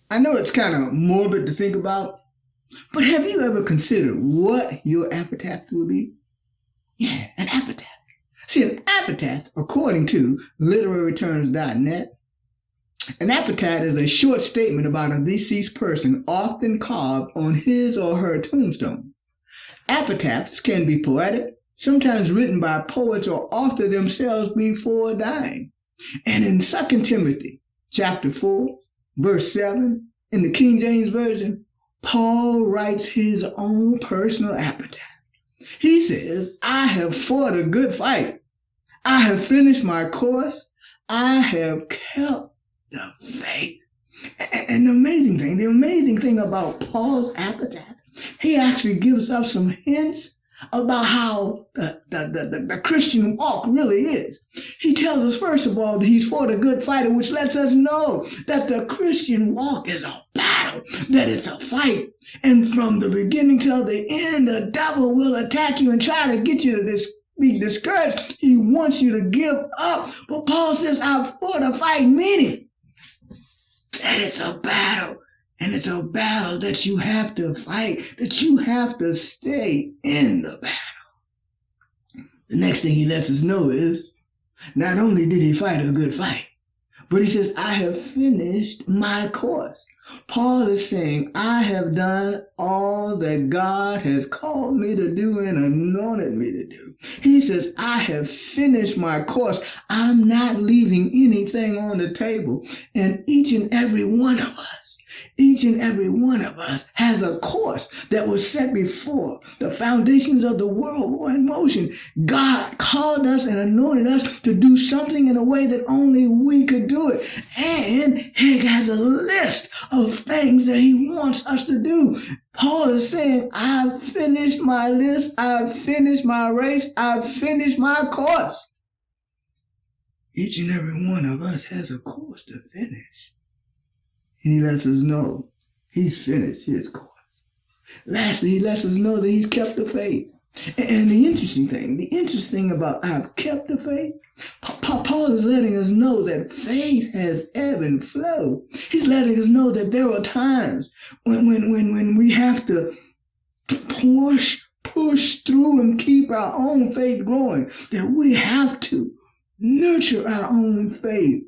I know it's kind of morbid to think about, but have you ever considered what your epitaph will be? Yeah, an epitaph. See, an epitaph, according to literaryterms.net, an epitaph is a short statement about a deceased person, often carved on his or her tombstone. Epitaphs can be poetic, sometimes written by poets or authors themselves before dying. And in 2 Timothy chapter 4, verse 7, in the King James Version, Paul writes his own personal epitaph. He says, I have fought a good fight. I have finished my course. I have kept the faith. And the amazing thing about Paul's epitaph, he actually gives us some hints about how the Christian walk really is. He tells us, first of all, that he's fought a good fight, which lets us know that the Christian walk is a battle, that it's a fight. And from the beginning till the end, the devil will attack you and try to get you to be discouraged. He wants you to give up. But Paul says, I've fought a fight, meaning that it's a battle. And it's a battle that you have to fight, that you have to stay in the battle. The next thing he lets us know is, not only did he fight a good fight, but he says, I have finished my course. Paul is saying, I have done all that God has called me to do and anointed me to do. He says, I have finished my course. I'm not leaving anything on the table. And each and every one of us has a course that was set before the foundations of the world were in motion. God called us and anointed us to do something in a way that only we could do it. And he has a list of things that he wants us to do. Paul is saying, I've finished my list. I've finished my race. I've finished my course. Each and every one of us has a course to finish. And he lets us know he's finished his course. Lastly, he lets us know that he's kept the faith. And the interesting thing about I've kept the faith, Paul is letting us know that faith has ebb and flow. He's letting us know that there are times when we have to push through and keep our own faith growing, that we have to nurture our own faith.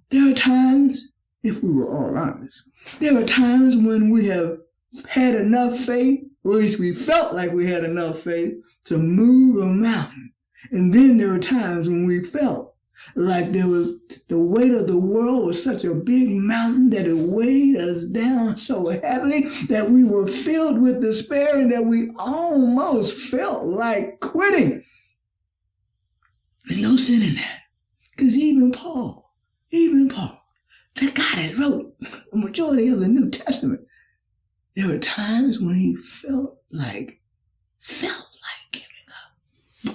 There are times, if we were all honest, there are times when we have had enough faith, or at least we felt like we had enough faith to move a mountain. And then there are times when we felt like there was the weight of the world was such a big mountain that it weighed us down so heavily that we were filled with despair and that we almost felt like quitting. There's no sin in that. Because even Paul, the guy that wrote the majority of the New Testament, there were times when he felt like giving up.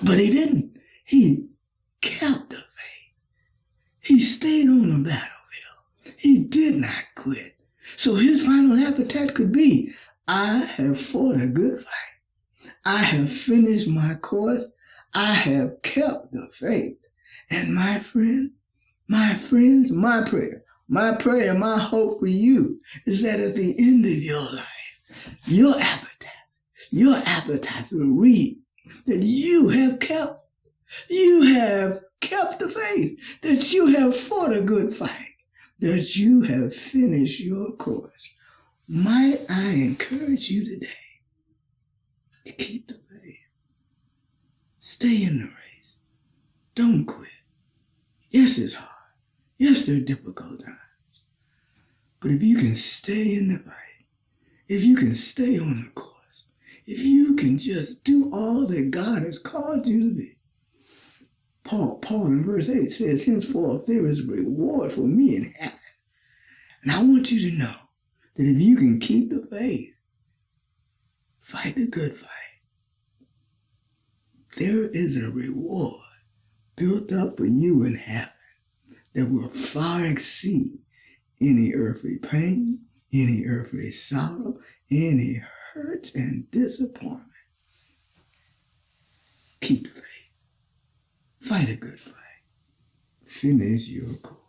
But he didn't. He kept the faith. He stayed on the battlefield. He did not quit. So his final epitaph could be, I have fought a good fight. I have finished my course. I have kept the faith. And my friends, my prayer, my hope for you is that at the end of your life, your epitaph will read that you have kept the faith, that you have fought a good fight, that you have finished your course. Might I encourage you today to keep the faith. Stay in the race. Don't quit. Yes, it's hard. Yes, there are difficult times. But if you can stay in the fight, if you can stay on the course, if you can just do all that God has called you to be. Paul in verse 8 says, henceforth there is a reward for me in heaven. And I want you to know that if you can keep the faith, fight the good fight, there is a reward built up for you in heaven that will far exceed any earthly pain, any earthly sorrow, any hurt and disappointment. Keep the faith. Fight a good fight. Finish your course.